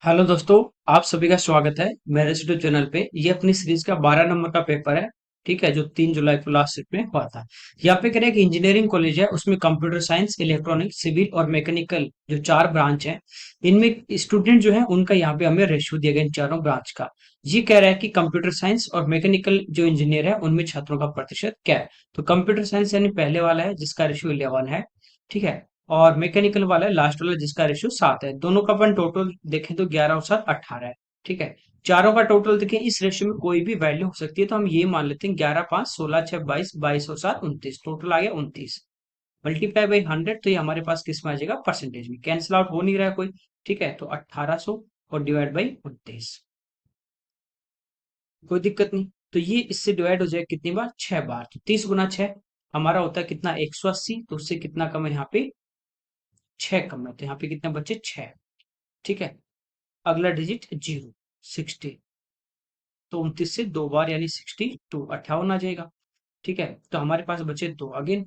Hello दोस्तों, आप सभी का स्वागत है मेरे यूट्यूब चैनल पे। ये अपनी सीरीज का 12 नंबर का पेपर है। ठीक है, जो 3 जुलाई को लास्ट शिफ्ट में हुआ था। यहाँ पे करें कि इंजीनियरिंग कॉलेज है, उसमें कंप्यूटर साइंस, इलेक्ट्रॉनिक्स, सिविल और मैकेनिकल जो 4 ब्रांच है, इनमें स्टूडेंट जो है उनका यहाँ पे हमें रेशियो दिया गया इन चारों ब्रांच का। ये कह रहा है कि कंप्यूटर साइंस और मैकेनिकल जो इंजीनियर है उनमें छात्रों का प्रतिशत क्या है। तो कंप्यूटर साइंस यानी पहले वाला है जिसका रेशियो 11 है। ठीक है। और मैकेनिकल वाला है लास्ट वाला जिसका रेशियो 7 है। दोनों का अपन टोटल देखें तो 11 और 7 18 है। ठीक है। चारों का टोटल देखें, इस रेशियो में कोई भी वैल्यू हो सकती है, तो हम ये मान लेते हैं 11 5 16 6 22, 22 और 7 29, टोटल आ गया 29। मल्टीप्लाई बाई 100, तो ये हमारे पास किस में आ जाएगा, परसेंटेज में। कैंसिल आउट हो नहीं रहा है कोई। ठीक है, तो 1800 और डिवाइड बाई 29, कोई दिक्कत नहीं। तो ये इससे डिवाइड हो जाएगा कितनी बार, 6 बार। तो 30 गुना 6 हमारा होता है कितना, 180। तो उससे कितना कम है यहाँ पे, 6 कम है। तो यहाँ पे कितने बचे, 6। ठीक है। अगला डिजिट 0, 60। तो 29 से 2 बार यानी 62, 58 आ जाएगा। ठीक है। तो हमारे पास बचे 2 अगेन,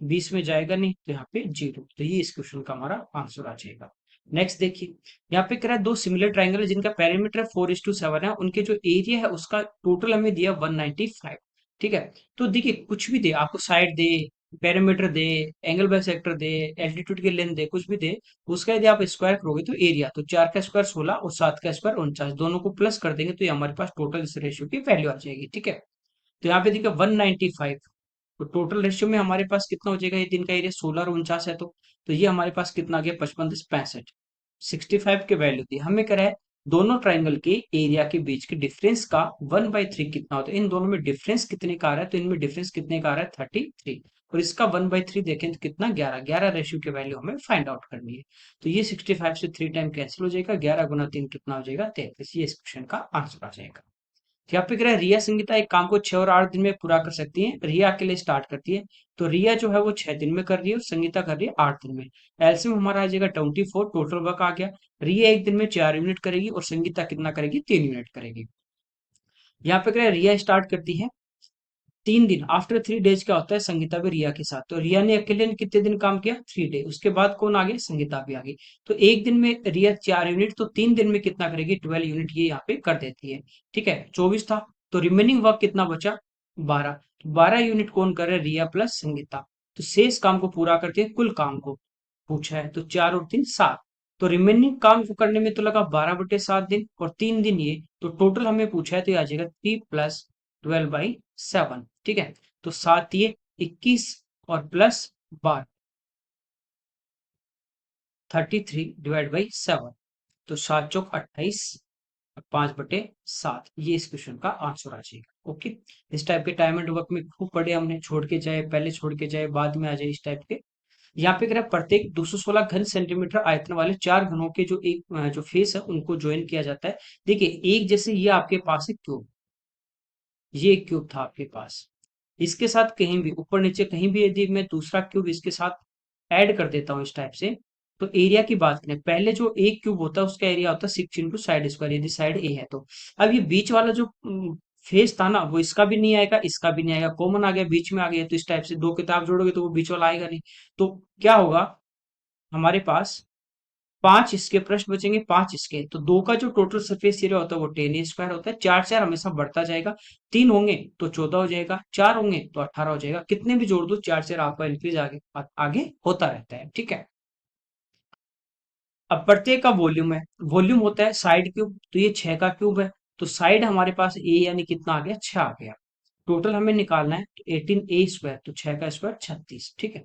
20 में जाएगा नहीं, तो यहाँ पे 0। तो ये इस क्वेश्चन का हमारा आंसर आ जाएगा। नेक्स्ट देखिए, यहाँ पे कह रहा है दो सिमिलर ट्राइंगल है जिनका पेरीमीटर 4:7 है, उनके जो एरिया है उसका टोटल हमें दिया 195। ठीक है। तो देखिए, कुछ भी दे आपको, side they, perimeter they, angle by sector they, altitude की लेंथ दे, कुछ भी दे, उसका यदि आप स्क्वायर करोगे तो एरिया, तो 4 का स्क्वायर 16 और 7 का स्क्वायर 49, दोनों को प्लस कर देंगे तो ये हमारे पास टोटल इस रेशियो की वैल्यू आ जाएगी। ठीक है। तो यहाँ पे देखिए 195, तो टोटल रेशियो में हमारे पास कितना हो जाएगा, ये दिन का एरिया 16 और 49 है। तो ये हमारे पास कितना आ गया, 55 10 65, 65 के वैल्यू थी। हमें कह रहा है दोनों ट्राइंगल के एरिया के बीच के डिफरेंस का 1/3 कितना होता है। इन दोनों में डिफरेंस कितने का आ रहा है, तो इनमें डिफरेंस कितने का आ रहा है, 33। और इसका 1/3 देखें तो कितना, 11। 11 रेशियो की वैल्यू हमें फाइंड आउट करनी है। तो ये 65 से 3 टाइम कैंसिल हो जाएगा, 11 गुना 3 कितना हो जाएगा, 33। ये इस क्वेश्चन का आंसर आ जाएगा। यहाँ पे कह रहा है रिया संगीता एक काम को 6 और 8 दिन में पूरा कर सकती है। रिया अकेले स्टार्ट करती है, तो रिया जो है वो 6 दिन में कर रही है और संगीता कर रही है 8 दिन में। एलसीएम हमारा आ जाएगा 24, टोटल वर्क आ गया। रिया एक दिन में 4 यूनिट करेगी और संगीता कितना करेगी, 3 यूनिट करेगी। यहाँ पे कह रहा है रिया स्टार्ट करती है 3 दिन, आफ्टर 3 डेज क्या होता है, संगीता भी रिया के साथ। तो रिया ने अकेले ने कितने दिन काम किया, 3 डे। उसके बाद कौन आ गई, संगीता भी आ गई। तो एक दिन में रिया 4 यूनिट, तो 3 दिन में कितना करेगी, 12 यूनिट ये यहाँ पे कर देती है। ठीक है, 24 था, तो रिमेनिंग वर्क कितना बचा, 12। तो 12 यूनिट कौन कर रहा है, रिया प्लस संगीता। तो शेष काम को पूरा करके कुल काम को पूछा है, तो 4 और 3 7। तो रिमेनिंग काम को करने में तो लगा 12/7 दिन और 3 दिन ये, तो टोटल हमें पूछा है तो ये आ जाएगा 3 + 12/7। ठीक है। तो 7 ये 21 और प्लस 12, 33/7। तो 7 × 4 = 28 और 5/7, ये इस क्वेश्चन का आंसर आ जाएगा। ओके। इस टाइप के टाइम एंड वर्क में खूब पढ़े हमने, छोड़ के जाए पहले, छोड़ के जाए बाद में आ जाए, इस टाइप के। यहाँ पे कह रहा है प्रत्येक 216 घन सेंटीमीटर आयतन वाले 4 घनों के जो एक जो फेस है उनको ज्वाइन किया जाता है। देखिए, एक जैसे ये आपके पास है क्यूब, ये एक क्यूब था आपके पास, इसके साथ कहीं भी ऊपर नीचे कहीं भी यदि मैं दूसरा क्यूब इसके साथ ऐड कर देता हूँ इस टाइप से, तो एरिया की बात करें, पहले जो एक क्यूब होता है उसका एरिया होता है 6 × साइड स्क्वायर, यदि साइड ए है तो। अब ये बीच वाला जो फेस था ना, वो इसका भी नहीं आएगा, इसका भी नहीं आएगा, कॉमन आ गया, बीच में आ गया। तो इस टाइप से दो किताब जोड़ोगे तो वो बीच वाला आएगा नहीं। तो क्या होगा, हमारे पास 5 इसके पृष्ठ बचेंगे, 5 इसके, तो 2 का जो टोटल सरफेस एरिया होता है वो 10 a² होता है। 4 4 हमेशा बढ़ता जाएगा, 3 होंगे तो 14 हो जाएगा, 4 होंगे तो 18 हो जाएगा। कितने भी जोड़ दो, 4 4 आपका इंक्रीज आगे आगे होता रहता है। ठीक है। अब प्रत्येक का वॉल्यूम है, वॉल्यूम होता है साइड क्यूब, तो ये 6 का क्यूब है। तो साइड हमारे पास ए यानी कितना आ गया, 6 आ गया। टोटल हमें निकालना है, तो 18a², तो 6 का स्क्वायर 36। ठीक है।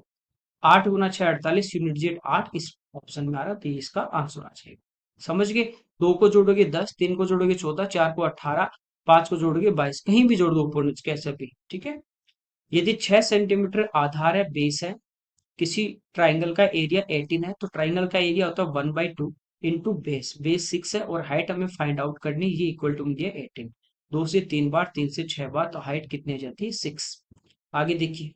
8 × 6 = 48, यूनिट जेड 8 इस ऑप्शन में आ रहा, तो ये इसका आंसर आ जाएगा। समझ गए। 2 को जोड़ोगे 10, 3 को जोड़ोगे 14, 4 को 18, 5 को जोड़ोगे 22, कहीं भी जोड़ दो ऊपर नीचे कैसे भी। ठीक है। यदि 6 सेंटीमीटर आधार है, बेस है, किसी ट्राइंगल का एरिया 18 है, तो ट्राइंगल का एरिया होता है 1/2 इंटू बेस, बेस 6 है और हाइट हमें फाइंड आउट करनी, ये इक्वल टू दिया 18। 2 से 3 बार, 3 से 6 बार, तो हाइट कितनी आ जाती है, 6। आगे देखिए,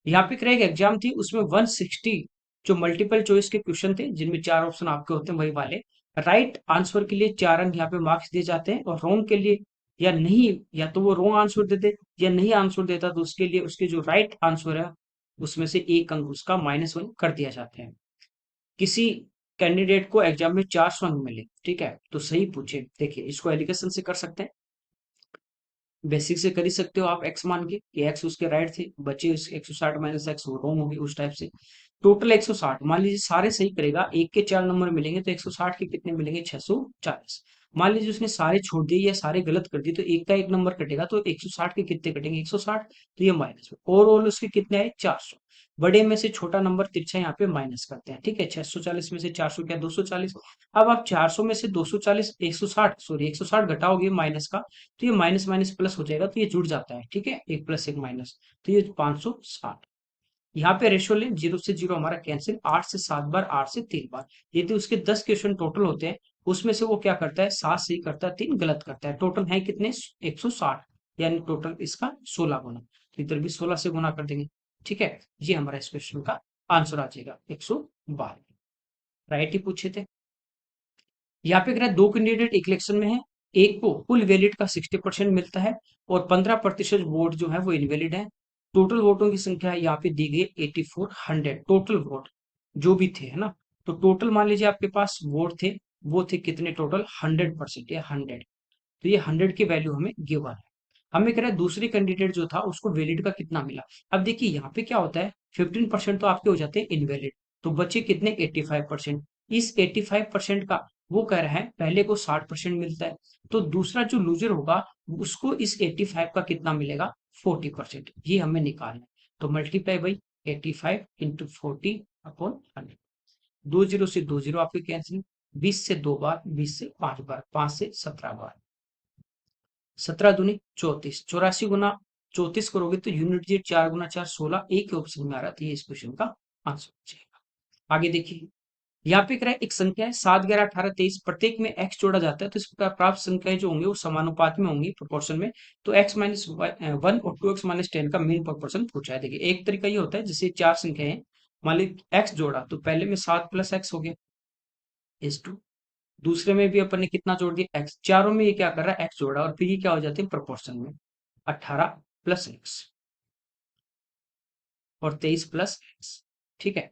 यहाँ पे एक एग्जाम थी, उसमें 160 जो मल्टीपल चॉइस के क्वेश्चन थे जिनमें 4 ऑप्शन आपके होते हैं, वही वाले। राइट आंसर के लिए 4 अंक यहाँ पे मार्क्स दिए जाते हैं, और रॉन्ग के लिए या नहीं, या तो वो रॉन्ग आंसर देते या नहीं आंसर देता, तो उसके लिए उसके जो राइट आंसर है उसमें से 1 अंक उसका -1 कर दिया जाता है। किसी कैंडिडेट को एग्जाम में 400 अंक मिले, ठीक है, तो सही पूछे। देखिए इसको एलिगेशन से कर सकते हैं, बेसिक से कर ही सकते हो आप, एक्स मान के कि एक्स उसके राइट थे, बचे उस 160 माइनस एक्स वो रॉन्ग होगी, उस टाइप से। टोटल 160, मान लीजिए सारे सही करेगा, एक के 4 नंबर मिलेंगे तो 160 के कितने मिलेंगे, 640। मान लीजिए उसने सारे छोड़ दिए या सारे गलत कर दिए तो एक का एक नंबर कटेगा, तो 160 के कितने कटेंगे, 160, तो ये माइनस में। ओवरऑल उसके कितने आए, 400। बड़े में से छोटा नंबर तिरछा यहाँ पे माइनस करते हैं, ठीक है। 640 में से 400 क्या, 240। अब आप 400 में से 240 160 सॉरी 160 घटाओगे माइनस का, तो ये माइनस माइनस प्लस हो जाएगा, तो ये जुड़ जाता है, ठीक है, एक प्लस एक माइनस, तो ये 560। यहाँ पे रेशियो लें, 0 से 0 हमारा कैंसिल, 8 से 7 बार, 8 से 3 बार। यदि उसके 10 क्वेश्चन टोटल होते हैं, उसमें से वो क्या करता है, 7 सही करता है, 3 गलत करता है, टोटल है कितने, 160, यानी टोटल इसका 16 गुना, तो इधर भी 16 से गुना कर देंगे, ठीक है। ये हमारा इस क्वेश्चन का आंसर आ जाएगा 112। राइट ही पूछे थे। यहाँ पे कह रहा है 2 कैंडिडेट एक इलेक्शन में है, एक को कुल वैलिड का 60% मिलता है और 15% वोट जो है वो इनवैलिड है। टोटल वोटों की संख्या यहाँ पे दी गई 8400, टोटल वोट जो भी थे, है ना। तो टोटल मान लीजिए आपके पास वोट थे, वो थे कितने टोटल, 100%, या 100, तो ये 100 की वैल्यू हमें गिवन है। हमें कह रहा है दूसरी कैंडिडेट जो था उसको वैलिड का कितना मिला। अब देखिए यहाँ पे क्या होता है, 15% तो आपके हो जाते हैं इनवैलिड, तो बचे कितने, 85%। इस 85% का वो कह रहा है पहले को 60% मिलता है, तो दूसरा जो लूजर होगा उसको इस 85 का कितना मिलेगा, 40%, ये हमें निकालना है। तो मल्टीप्लाई बाई 85 इंटू 40/100। 20 से 20 आपके कैंसिल, 20 से 2 बार, 20 से 5 बार, 5 से 17 बार, 17 दूनी 34, 84 गुना 34 करोगे तो यूनिट डिजिट 4 गुना 4 16, एक ही ऑप्शन में आ रहा था, ये इस क्वेश्चन का आंसर हो जाएगा। आगे देखिए, यहाँ पे क्या है, एक संख्या है 7 11 18 23, प्रत्येक में x जोड़ा जाता है, तो इस प्रकार प्राप्त संख्याएं जो होंगी वो समानुपात में होंगी, प्रोपोर्शन में। तो x माइनस 1 और 2x माइनस 10 का मीन प्रोपोर्शन पूछा है। देखिए एक तरीका ये होता है, जैसे चार संख्याएं हैं, मान लीजिए x जोड़ा, तो पहले में 7 प्लस x हो गया, इज टू, दूसरे में भी अपन ने कितना जोड़ दिया, x, चारों में ये क्या कर रहा है, x जोड़ा, और फिर ये क्या हो जाते हैं प्रोपोर्शन में, 18 प्लस x और 23 प्लस x, ठीक है।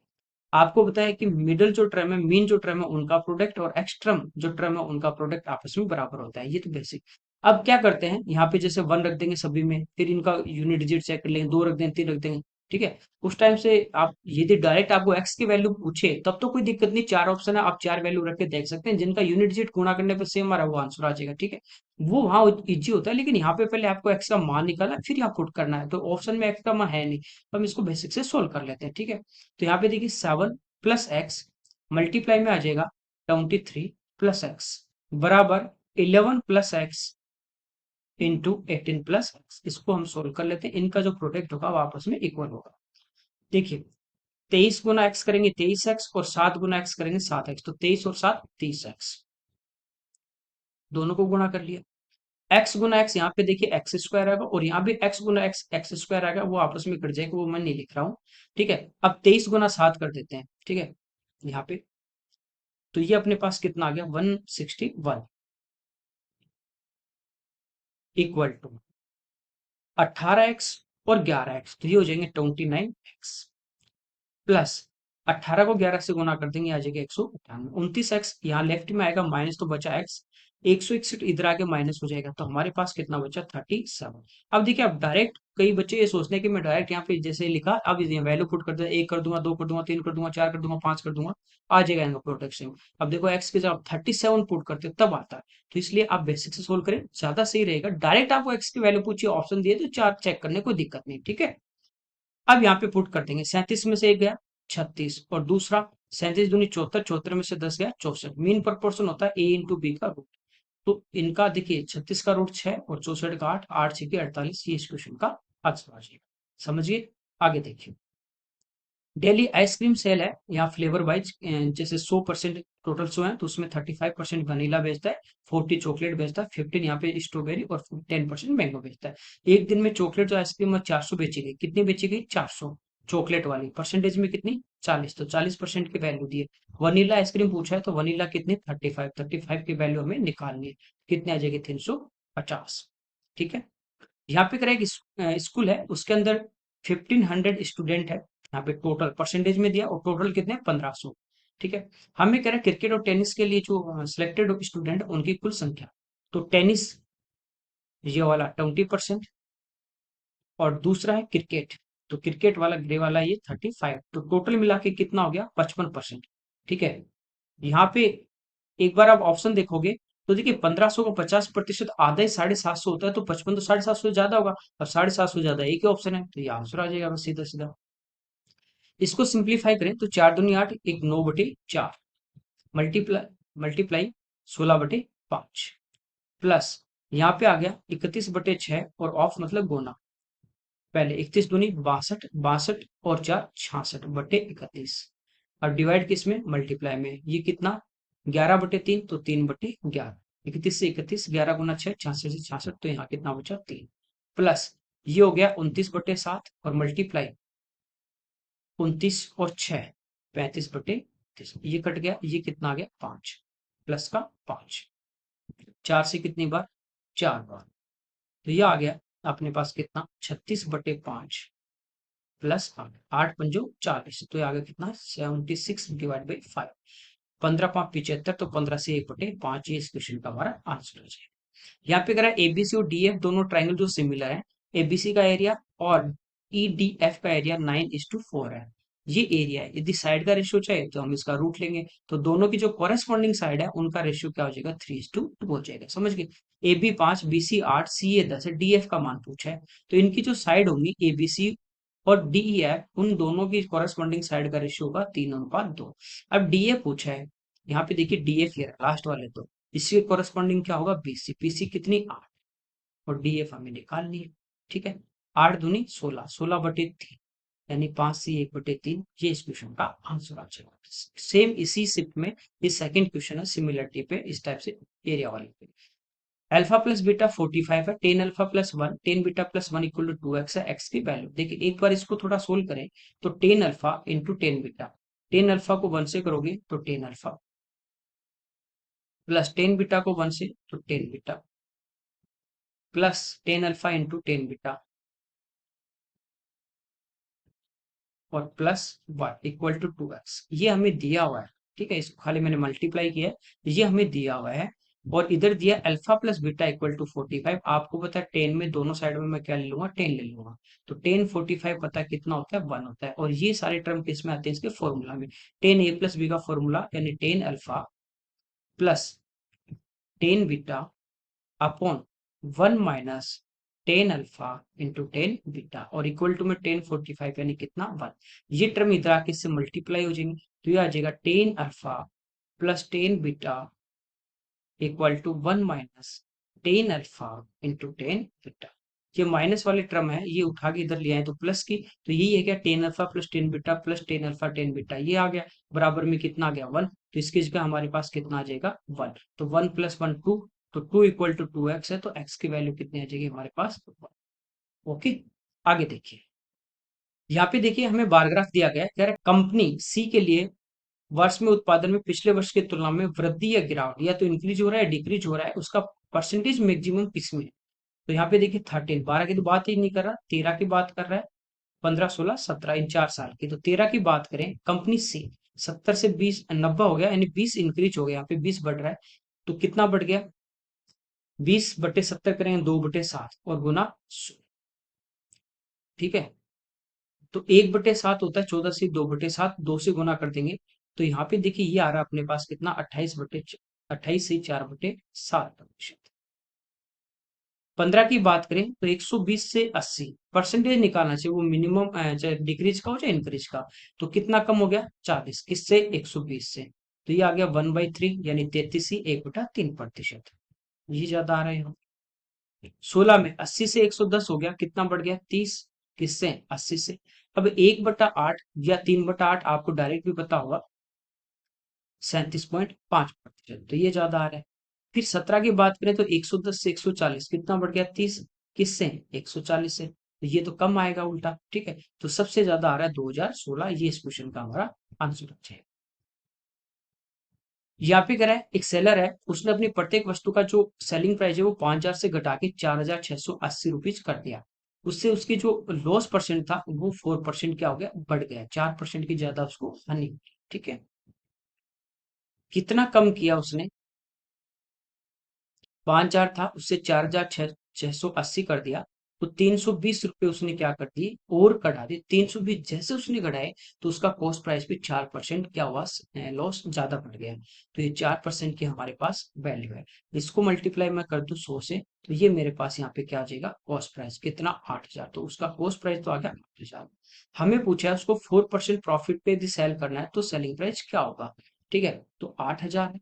आपको बताया कि मिडल जो टर्म है, मीन जो टर्म है उनका प्रोडक्ट और एक्स टर्म जो टर्म है उनका प्रोडक्ट आपस में बराबर होता है, ये तो बेसिक। अब क्या करते हैं, यहाँ पे जैसे 1 रख देंगे सभी में, फिर इनका यूनिट डिजिट चेक कर लेंगे, 2 रख देंगे, 3 रख देंगे, ठीक है। उस टाइम से आप यदि डायरेक्ट आपको एक्स की वैल्यू पूछे तब तो कोई दिक्कत नहीं, 4 ऑप्शन है, आप 4 वैल्यू रख के देख सकते हैं, जिनका यूनिट डिजिट गुणा करने पर सेम आ रहा है वो आंसर आ जाएगा, ठीक है। वो वहां इजी होता है, लेकिन यहाँ पे पहले आपको एक्स का मान निकालना है, फिर यहाँ पुट करना है, तो ऑप्शन में एक्स का मान है नहीं, तो हम इसको बेसिक से सोल्व कर लेते हैं, ठीक है। तो यहाँ पे देखिए 7 प्लस एक्स मल्टीप्लाई में आ जाएगा 23 प्लस एक्स बराबर 11 plus x into 18 plus x. इसको हम सोल्व कर लेते हैं, इनका जो प्रोडक्ट होगा वो आपस में इक्वल होगा। देखिए 23 गुना एक्स करेंगे 23x और 7 गुना एक्स करेंगे 7x, तो 23 और 7 30x, दोनों को गुणा कर लिया। एक्स गुना एक्स यहाँ पे देखिए एक्स स्क्वायर आएगा, और यहाँ भी एक्स गुना एक्स एक्स स्क्वायर आएगा, वो आपस में कट जाएगा, वो मैं नहीं लिख रहा हूँ, ठीक है। अब 23 गुना 7 कर देते हैं, ठीक है, यहाँ पे, तो ये अपने पास कितना आ गया, 161 इक्वल टू 18x और 11x, तो ये हो जाएंगे 29x प्लस 18 को 11 से गुना कर देंगे, आ जाएगा 198, 29x यहाँ लेफ्ट में आएगा, माइनस तो बचा x, 161 इधर आके माइनस हो जाएगा, तो हमारे पास कितना बचा 37। अब देखिए, अब डायरेक्ट कई बच्चे ये सोचते हैं कि मैं डायरेक्ट यहाँ पे जैसे लिखा, अब वैल्यू पुट कर दे, 1 कर दूंगा, 2 कर दूंगा, 3 कर दूंगा, 4 कर दूंगा, 5 कर दूंगा, आ जाएगा इनका प्रोटेक्शन। अब देखो एक्स के जब 37 पुट करते तब आता है, तो इसलिए आप बेसिक से सोल्व करें, ज्यादा सही रहेगा। डायरेक्ट आपको एक्स की वैल्यू पूछिए, ऑप्शन दिए तो चार चेक करने कोई दिक्कत नहीं, ठीक है। अब यहाँ पे पुट कर देंगे, 37 में से एक गया 36, और दूसरा 37 दूनी 74, 74 में से 10 गया 64, मीन प्रोपोर्शन होता है ए इंटू बी का रूट। तो इनका देखिए 36 का रूट 6 और 64 का 8, 8 6 के 48, ये इस क्वेश्चन का आंसर आ जाएगा। समझिए, आगे देखिए, डेली आइसक्रीम सेल है, यहाँ फ्लेवर वाइज जैसे 100% टोटल 100 है, तो उसमें 35% वनीला बेचता है, 40 चॉकलेट बेचता है, 15 यहाँ पे स्ट्रॉबेरी और 10% मैंगो बेचता है। एक दिन में चॉकलेट जो आइसक्रीम में 400 बेची गई, कितनी बेची गई, 400 चॉकलेट वाली, परसेंटेज में कितनी, 40, तो 40% की वैल्यू दी है। वनीला आइसक्रीम पूछा है, तो वनीला कितनी, 35, 35 की वैल्यू हमें निकालनी है, कितने आ जाएगी, 350, ठीक है। यहाँ पे करें स्कूल है, उसके अंदर 1500 स्टूडेंट है, यहाँ पे टोटल परसेंटेज में दिया, और टोटल कितने 1500, ठीक है। हमें कह रहा है क्रिकेट और टेनिस के लिए जो सिलेक्टेड स्टूडेंट उनकी कुल संख्या। तो टेनिस ये वाला 20%, और दूसरा है क्रिकेट, तो क्रिकेट वाला ग्रे वाला ये 35, तो टोटल मिला के कितना हो गया 55%। ठीक है। यहाँ पे एक बार आप ऑप्शन देखोगे तो देखिए 1500 को 50% आधा ही 750 होता है, तो 55 तो 750 से ज्यादा होगा, और 750 ज्यादा एक ही ऑप्शन है, तो ये आंसर आ जाएगा बस सीधा सीधा। इसको सिंप्लीफाई करें तो 4 दूनी 8, एक 9/4, मल्टीप्लाई मल्टीप्लाई 16/5, प्लस यहाँ पे आ गया 31/6, और ऑफ मतलब गुना, पहले 31 दूनी 62, 62 और 4 66/31, अब डिवाइड किस में, मल्टीप्लाई में, ये कितना 11/3, तो 3/11, 31 से 31, 11 × 6, 66 से 66, तो यहाँ कितना बचा 3, प्लस ये हो गया 29/7, और मल्टीप्लाई 29 और 6, 35/30, ये कट गया, ये कितना आ गया 5, प्लस का 5, 4 से कितनी बार 4 बार, तो ये आ गया अपने पास कितना 36/5, प्लस 8 8 पंजो 40, तो ये आ गया कितना 76/5, 15×5 = 75, तो 15 से 1/5, ये इस क्वेश्चन का हमारा आंसर हो जाएगा। यहाँ पे करा एबीसी और डीएफ दोनों ट्राइंगल जो सिमिलर है, एबीसी का एरिया और ईडीएफ का एरिया 9:4 है, ये एरिया है। यदि साइड का रेशियो चाहिए तो हम इसका रूट लेंगे, तो दोनों की जो कॉरेस्पॉन्डिंग साइड है उनका रेशियो क्या हो जाएगा 3:2 हो जाएगा, समझ गए। ए बी 5, बी सी 8, सी ए 10 है, डीएफ का मान पूछा है, तो इनकी जो साइड होंगी एबीसी और डीईएफ, उन दोनों की कॉरेस्पॉन्डिंग साइड का रेशियो होगा 3:2। अब डीए पूछा है, यहाँ पे देखिए डीएफ ये लास्ट वाले, तो इसके कॉरेस्पॉन्डिंग क्या होगा बीसी, पीसी कितनी 8, और डीएफ हमें निकालनी है। ठीक है। 8 दूनी 16, 16/3, यानी 5 से 1/3, ये इस क्वेश्चन का आंसर आ जाएगा। सेम इसी शिफ्ट में ये सेकंड क्वेश्चन है सिमिलरिटी पे, इस टाइप से एरिया वाले पे। अल्फा प्लस बीटा 45 है, ten alpha plus 1, ten beta plus 1 equal to 2x है, x की वैल्यू देखिए, एक बार इसको थोड़ा सोल्व करें, तो tan alpha into tan beta, tan alpha को 1 से करोगे तो ten alpha, plus tan beta को 1 से तो ten beta, plus tan alpha into tan beta, और प्लस 1 = 2x, ये हमें दिया हुआ है। ठीक है, इसको खाली मैंने मल्टीप्लाई किया है, ये हमें दिया हुआ है, और इधर दिया alpha plus beta equal to 45, आपको पता है टेन में दोनों साइड में मैं क्या ले लूंगा 10 ले लूंगा, तो 10 45 पता है कितना होता है 1 होता है, और ये सारे टर्म किस में आते हैं इसके फॉर्मूला में, 10a+b का फॉर्मूला, यानी 10 alpha plus 10 beta upon 1 - 10 alpha into 10 beta, और इक्वल टू में 10 45, यानी कितना 1, ये टर्म इधर आके इससे मल्टीप्लाई हो जाएंगे, तो ये आ जाएगा 10 alpha plus 10 beta equal to 1 - 10 alpha into 10 beta. ये माइनस वाले टर्म है, ये उठा के इधर ले आए तो प्लस की, तो यही है क्या 10 alpha plus 10 beta plus 10 alpha 10 beta, ये आ गया बराबर में कितना आ गया 1, तो इसकी जगह हमारे पास कितना आ जाएगा 1, तो 1 + 1 2, तो 2 = 2x है, तो x की वैल्यू कितनी आ जाएगी हमारे पास 1। ओके, आगे देखिए, यहाँ पे देखिए हमें बार ग्राफ दिया गया है, कह रहा है कंपनी सी के लिए वर्ष में उत्पादन में पिछले वर्ष की तुलना में वृद्धि या गिरावट, या तो इंक्रीज हो रहा है डिक्रीज हो रहा है, उसका परसेंटेज मैक्सिमम किसमें है। तो यहाँ पे देखिए 13, 12 की तो बात ही नहीं कर रहा, 13 की बात कर रहा है, 15 16 17 इन 4 साल की, तो 13 की बात करें कंपनी सी, 70 से 20 90 हो गया, यानी 20 इंक्रीज हो गया, यहाँ पे 20 बढ़ रहा है, तो कितना बढ़ गया 20/70 करेंगे 2/7, और गुना 100। ठीक है, तो 1/7 होता है 14 से 2/7, 2 से गुना कर देंगे, तो यहाँ पे देखिए ये आ रहा है अपने पास कितना 28 से 4/7। 15 की बात करें तो 120 से 80 परसेंटेज निकालना चाहिए, वो मिनिमम चाहे डिक्रीज का हो चाहे इंक्रीज का, तो कितना कम हो गया 40, किससे 120 से, तो ये आ गया 1/3, यानी 33 ही 1/3%, ये ज्यादा आ रहा है यहाँ। 16 में 80 से 110 हो गया, कितना बढ़ गया 30, किससे 80 से, अब 1/8 या 3/8 आपको डायरेक्ट भी पता होगा 37.5%, तो ये ज्यादा आ रहा है। फिर 17 की बात करें तो 110 से 140 कितना बढ़ गया 30, किससे 140 से, तो ये तो कम आएगा उल्टा। ठीक है, तो सबसे ज्यादा आ रहा है 2016, ये इस क्वेश्चन का हमारा आंसर है। यहाँ पे कह रहा है एक सेलर है, उसने अपनी प्रत्येक वस्तु का जो सेलिंग प्राइस है वो 5,000 से घटा के 4,680 रुपीज कर दिया, उससे उसकी जो लॉस परसेंट था वो 4% क्या हो गया बढ़ गया, 4% की ज्यादा उसको हानि। ठीक है, कितना कम किया उसने, 5,000 था उससे 4,680 कर दिया, तो 320 रुपये उसने क्या कर दिए और कटा दिए। 320 जैसे उसने घटाए तो उसका कॉस्ट प्राइस पे 4% क्या हुआ, लॉस ज्यादा बढ़ गया। तो ये 4% की हमारे पास वैल्यू है। इसको मल्टीप्लाई मैं कर दूं 100 से, तो ये मेरे पास यहाँ पे क्या आ जाएगा, कॉस्ट प्राइस कितना, 8,000। तो उसका कॉस्ट प्राइस तो आ गया 8,000। हमें पूछा है उसको 4% प्रॉफिट पे यदि सेल करना है तो सेलिंग प्राइस क्या होगा। ठीक है, तो 8,000 है,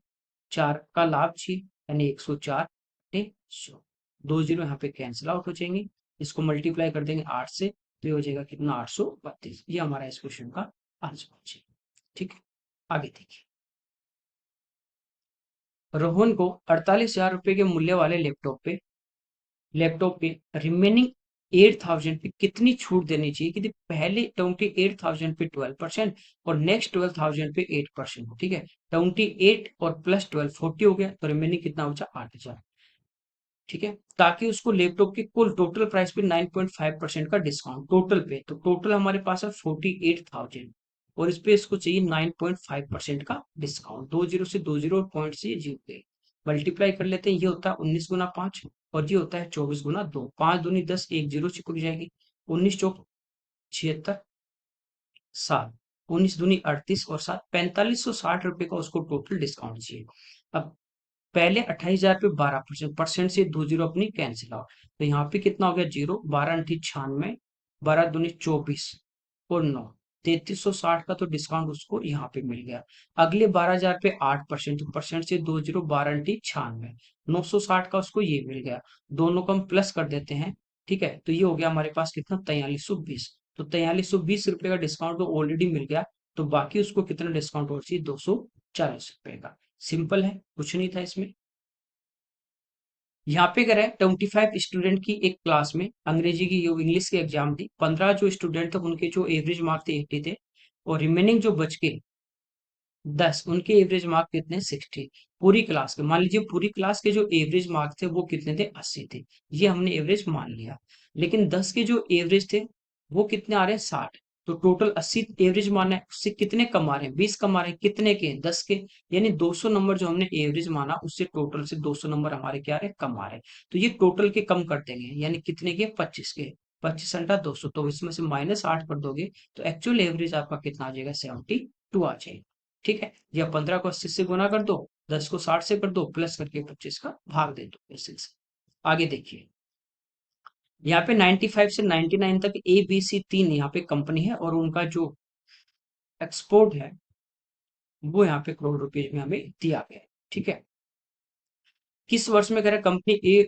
4 का लाभ चाहिए, यानी 104 बटे 100। 2 जीरो यहाँ पे कैंसिल आउट हो जाएंगे। इसको मल्टीप्लाई कर देंगे 8 से, तो ये हो जाएगा कितना, 832। ये हमारा इस क्वेश्चन का आंसर हो जाएगा। ठीक है, आगे देखिए। रोहन को 48,000 रुपए के मूल्य वाले लैपटॉप पे रिमेनिंग 8,000 पे कितनी छूट देनी चाहिए, कि पहले 28,000 पे 12% और नेक्स्ट 12,000 पे 8%। ठीक है, 28 और प्लस 12 40 हो गया, तो रिमेनिंग कितना बचा, 8,000। ठीक है, ताकि उसको लैपटॉप की कुल टोटल प्राइस पे 9.5% का डिस्काउंट टोटल पे, तो टोटल हमारे पास है 48,000 और इस पे इसको चाहिए 9.5% का डिस्काउंट। 2 जीरो से 2 जीरो पॉइंट से ये जीत गए। मल्टीप्लाई कर लेते हैं, ये होता है 19 गुना 5 और ये होता है 24 गुना 2। 5 दूनी 10, 1 जीरो चिपक जाएगी। 19 चौक 76, 7, 19 दूनी 38 और 7, 4,560 रुपए का उसको टोटल डिस्काउंट चाहिए। अब पहले 28,000 पे 12%, परसेंट से 2 जीरो अपनी कैंसिल आउट, तो यहाँ पे कितना हो गया, जीरो, 12 × 98, 12 दूनी 24 और 9, 3,360 का तो डिस्काउंट उसको यहाँ पे मिल गया। अगले 12,000 पे 8%, तो परसेंट से 2 जीरो, 12 × 98, 960 का उसको ये मिल गया। दोनों को हम प्लस कर देते हैं। ठीक है, तो ये हो गया हमारे पास कितना, 4,320। तो 4,320 रुपए का डिस्काउंट तो ऑलरेडी मिल गया, तो बाकी उसको कितना डिस्काउंट और चाहिए, 240 रुपए का। सिंपल है, कुछ नहीं था इसमें। यहाँ पे करें 25 स्टूडेंट की एक क्लास में अंग्रेजी की जो इंग्लिश की एग्जाम थी, 15 जो स्टूडेंट थे उनके जो एवरेज मार्क थे 80 थे, और रिमेनिंग जो बच के 10, उनके एवरेज मार्क कितने, 60। पूरी क्लास के, मान लीजिए पूरी क्लास के जो एवरेज मार्क थे वो कितने थे, 80 थे। ये हमने एवरेज मान लिया। लेकिन 10 के जो एवरेज थे वो कितने आ रहे हैं, 60। तो टोटल 80 एवरेज माना है, उससे कितने कम आ रहे हैं, 20 कम आ रहे हैं, कितने के, 10 के। यानी 200 नंबर जो हमने एवरेज माना उससे टोटल से 200 नंबर हमारे क्या आ रहे हैं, कम आ रहे हैं। तो ये टोटल के कम कर देंगे, यानी कितने के, 25 के। 25 × 200, तो इसमें से -8 कर दोगे तो एक्चुअल एवरेज आपका कितना आ जाएगा, 72 आ जाएगा। ठीक है, या 15 को 80 से गुना कर दो, 10 को 60 से कर दो, प्लस करके 25 का भाग दे दो 80 से। आगे देखिए, यहाँ पे 95 से 99 तक ABC 3 यहाँ पे कंपनी है, और उनका जो एक्सपोर्ट है वो यहाँ पे करोड़ रुपीज में हमें दिया गया है। ठीक है, किस वर्ष में कह रहा है कंपनी ए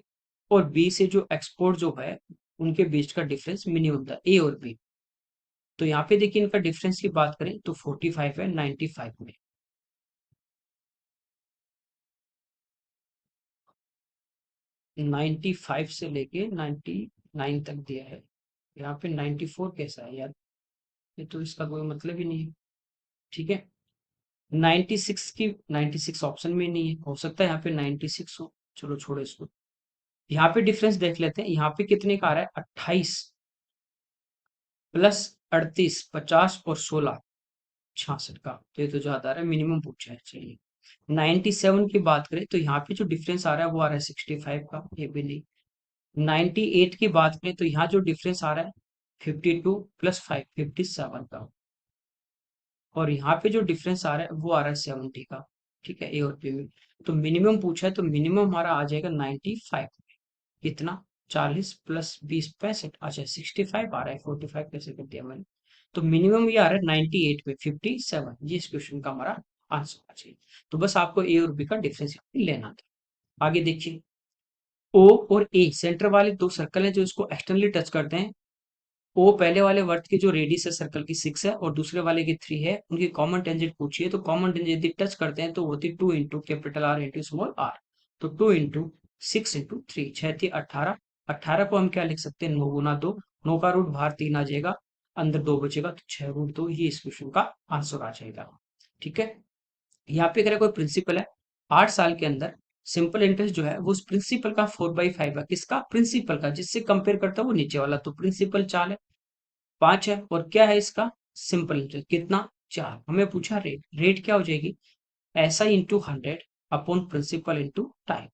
और बी से जो एक्सपोर्ट जो है उनके बीच का डिफरेंस मिनिमम था, ए और बी। तो यहाँ पे देखिए इनका डिफरेंस की बात करें तो 45 है 95 में। 95 से लेके 99 तक दिया है। यहाँ पे 94 कैसा है यार, ये तो इसका कोई मतलब ही नहीं है। ठीक है, 96 की, 96 ऑप्शन में नहीं है, हो सकता है यहाँ पे 96 हो। चलो छोड़ो इसको। यहाँ पे डिफरेंस देख लेते हैं, यहाँ पे कितने का आ रहा है, 28 प्लस 38, 50 और 16, 66 का। तो ये तो ज्यादा आ रहा है, मिनिमम पूछा है। चलिए 97 की बात करें तो यहाँ पे जो डिफरेंस आ रहा है वो आ रहा है 65 का, ये भी नहीं। 98 की बात करें तो यहाँ जो डिफरेंस आ रहा है 52 प्लस 5, 57 का। और यहाँ पे जो डिफरेंस आ रहा है वो आ रहा है 70 का। ठीक है, ए और बी में। तो मिनिमम पूछा है, तो मिनिमम हमारा आ जाएगा 95। कितना, 40 प्लस 20, 65। अच्छा 65 आ रहा है, 45 कैसे कर दिया मैंने। तो मिनिमम ये आ रहा है 98 में 57। ये इस क्वेश्चन का हमारा आंसर होना चाहिए। तो बस आपको ए और बी का डिफरेंस लेना था। आगे देखिए, ओ और ए सेंटर वाले दो सर्कल हैं जो इसको एक्सटर्नली टच करते हैं। ओ पहले वाले वर्त की जो रेडियस है सर्कल की 6 है और दूसरे वाले की 3 है, उनकी कॉमन टेंजेंट पूछिए, तो कॉमन टेंजेंट यदि टच करते हैं तो होती 2 into capital R into small R. तो 2 इंटू 6 इंटू 3, 6×3 = 18। 18 को हम क्या लिख सकते हैं, 9 गुना 2। 9 का रूट बाहर 3 आ जाएगा, अंदर 2 बचेगा, तो 6√2 ये इस क्वेश्चन का आंसर आ जाएगा। ठीक है, यहाँ पे अगर कोई प्रिंसिपल है 8 साल के अंदर, सिंपल इंटरेस्ट जो है वो उस प्रिंसिपल का 4/5 है, किसका, प्रिंसिपल का, जिससे कंपेयर करता है वो नीचे वाला, तो प्रिंसिपल 4 है, 5 है, और क्या है इसका, सिंपल इंटरेस्ट कितना, 4। हमें पूछा रेट, रेट क्या हो जाएगी, SI into 100 upon principal into time.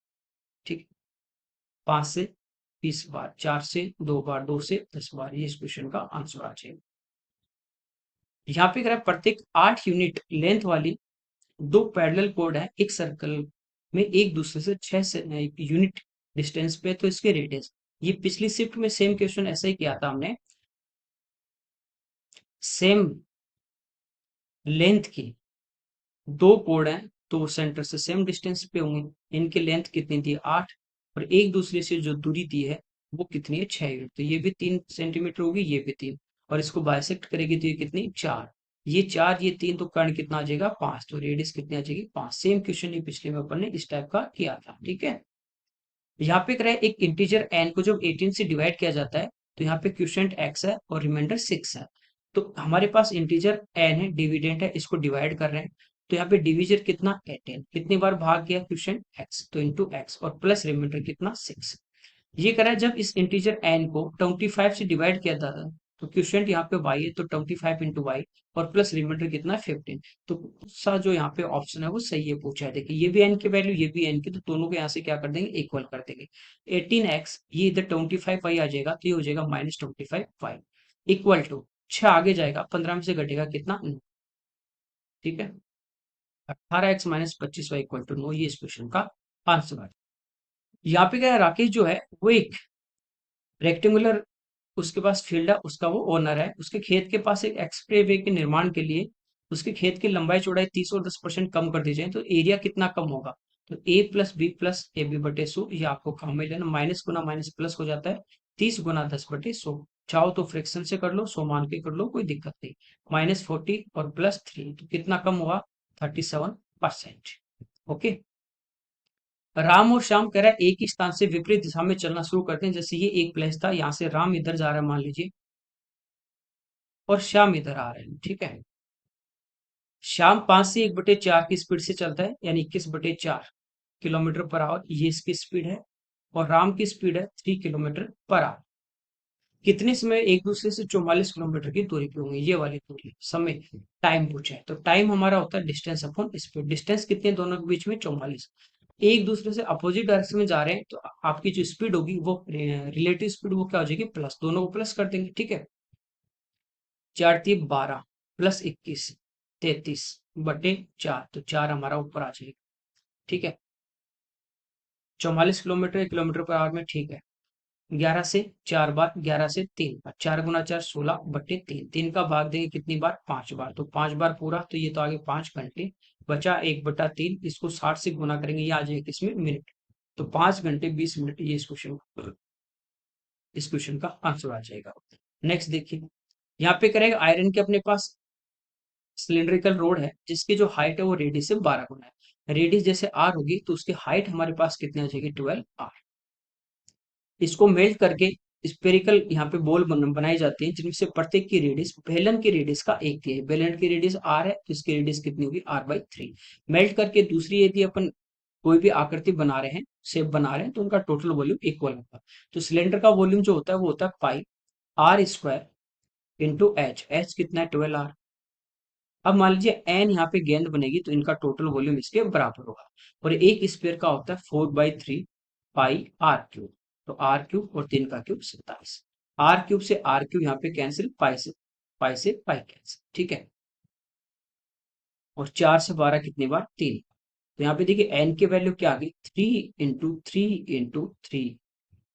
ठीक, 5 से 20 बार, 4 से 2 बार, 2 से 10 बार, ये इस क्वेश्चन का आंसर आ जाएगा। यहाँ पे कह प्रत्येक 8 यूनिट लेंथ वाली दो पैरेलल कोड है एक सर्कल में एक दूसरे से 6 यूनिट डिस्टेंस पे, तो इसके रेडियस। ये पिछली शिफ्ट में सेम क्वेश्चन ऐसा ही किया था हमने, सेम लेंथ की दो कोड हैं तो सेंटर से सेम डिस्टेंस पे होंगे, इनकी लेंथ कितनी थी 8, और एक दूसरे से जो दूरी दी है वो कितनी है 6 यूनिट, तो ये भी 3 सेंटीमीटर होगी, ये भी 3, और इसको बाइसेक्ट करेगी तो ये कितनी 4, ये 4 ये 3, तो कर्ण कितना आ जाएगा 5, तो रेडियस कितनी आ जाएगी 5। सेम क्वेश्चन ये पिछले में अपन ने इस टाइप का किया था। ठीक है, यहाँ पे करें एक इंटीजर n को जब 18 से डिवाइड किया जाता है तो यहाँ पे क्वोशिएंट x है और रिमाइंडर 6 है, तो हमारे पास इंटीजर n है, डिविडेंड है, इसको डिवाइड कर रहे हैं, तो यहाँ पे डिवीजर कितना 18, कितनी बार भाग गया क्वोशिएंट x, तो इंटू x, और प्लस रिमाइंडर कितना 6। ये करा जब इस इंटीजर n को 25 से डिवाइड किया जाता है तो क्वोशिएंट यहाँ पे y है, तो 25 इंटू वाई, और प्लस रिमाइंडर कितना 15, तो सा जो यहाँ पे ऑप्शन है वो सही है पूछा है। देखिए ये भी n की वैल्यू, ये भी n की, तो दोनों को यहाँ से क्या कर देंगे इक्वल कर देंगे। 18x ये इधर 25y आ जाएगा, तो ये हो जाएगा -25y इक्वल टू 6 आगे जाएगा, 15 में से घटेगा कितना 9। ठीक है, 18x minus 25y equal to 9, ये इस क्वेश्चन का आंसर है। यहाँ पे क्या है, राकेश जो है वो एक रेक्टेंगुलर उसके पास फील्ड है, उसका वो ओनर है, उसके खेत के पास एक एक्सप्रेसवे के निर्माण के लिए उसके खेत की लंबाई चौड़ाई 30 और 10% कम कर दी जाए तो एरिया कितना कम होगा, तो a plus B plus A B बटे 100, ये आपको काम में लेना, माइनस गुना माइनस प्लस हो जाता है, 30 गुना 10 बटे 100, चाहो तो फ्रैक्शन से कर लो, 100 मान के कर लो, कोई दिक्कत नहीं, -40 और +3, तो कितना कम हुआ 37%। ओके, राम और श्याम कह रहा है एक ही स्थान से विपरीत दिशा में चलना शुरू करते हैं, जैसे ये एक प्लेस था, यहाँ से राम इधर जा रहा है मान लीजिए, और श्याम इधर आ रहे हैं। ठीक है, श्याम 5 से 1/4 की स्पीड से चलता है, यानी 21/4 किलोमीटर पर आवर, ये इसकी स्पीड है, और राम की स्पीड है 3 किलोमीटर पर आवर। कितने समय एक दूसरे से 44 किलोमीटर की दूरी पे होंगे, ये वाली दूरी समय, टाइम पूछा है, तो टाइम हमारा होता है डिस्टेंस अपॉन स्पीड, डिस्टेंस कितने दोनों के बीच में 44, एक दूसरे से अपोजिट डायरेक्शन में जा रहे हैं, तो आपकी जो स्पीड होगी वो रिलेटिव स्पीड वो क्या हो जाएगी प्लस, दोनों को प्लस कर देंगे। ठीक है, 4×3 = 12 प्लस 21 33/4, तो 4 हमारा ऊपर आ जाएगा। ठीक है, 44 किलोमीटर 1 किलोमीटर पर आवर में। ठीक है, 11 से 4 बार, 11 से 3 बार, 4×4 16/3, 3 का भाग देंगे कितनी बार 5 बार, तो 5 बार पूरा, तो ये तो आगे 5 घंटे, बचा 1/3, इसको 60 से गुना करेंगे, ये आ जाएगा इसमें मिनट, तो 5 घंटे 20 मिनट, ये इस क्वेश्चन का आंसर आ जाएगा। नेक्स्ट देखिए, यहाँ पे करेगा आयरन के अपने पास सिलिंड्रिकल रोड है जिसकी जो हाइट है वो रेडियस से 12 गुना है, रेडियस जैसे आर होगी तो उसकी हाइट हमारे पास कितनी आ जाएगी 12 आर। इसको मेल्ट करके स्पेरिकल यहाँ पे बॉल बनाई जाती है जिनमें से प्रत्येक की रेडियस बेलन की रेडियस का एक है, बेलन की रेडियस आर है तो इसकी रेडियस कितनी होगी r/3। मेल्ट करके दूसरी यदि अपन कोई भी आकृति बना रहे हैं, शेप बना रहे हैं, तो उनका टोटल वॉल्यूम इक्वल होगा, तो सिलेंडर का वॉल्यूम जो होता है वो होता है पाई r² इंटू एच कितना है 12 r। अब मान लीजिए एन यहाँ पे गेंद बनेगी तो इनका टोटल वॉल्यूम इसके बराबर होगा, और एक स्पेयर का होता है 4/3 पाई r³ तो r³ और 3 का क्यूब 27, r³ से r³ यहाँ पे कैंसिल, पाई कैंसिल। ठीक है, और 4 से 12 कितनी बार 3, तो यहाँ पे देखिए एन की वैल्यू क्या आ गई 3 × 3 × 3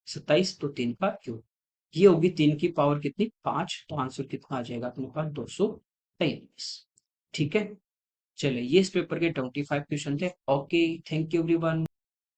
27, तो 3 का क्यूब, ये होगी 3 की पावर कितनी 5, तो आंसर कितना आ जाएगा अपने पास 223। ठीक है, चलिए ये इस पेपर के 25 क्वेश्चन थे। Okay, thank you everyone.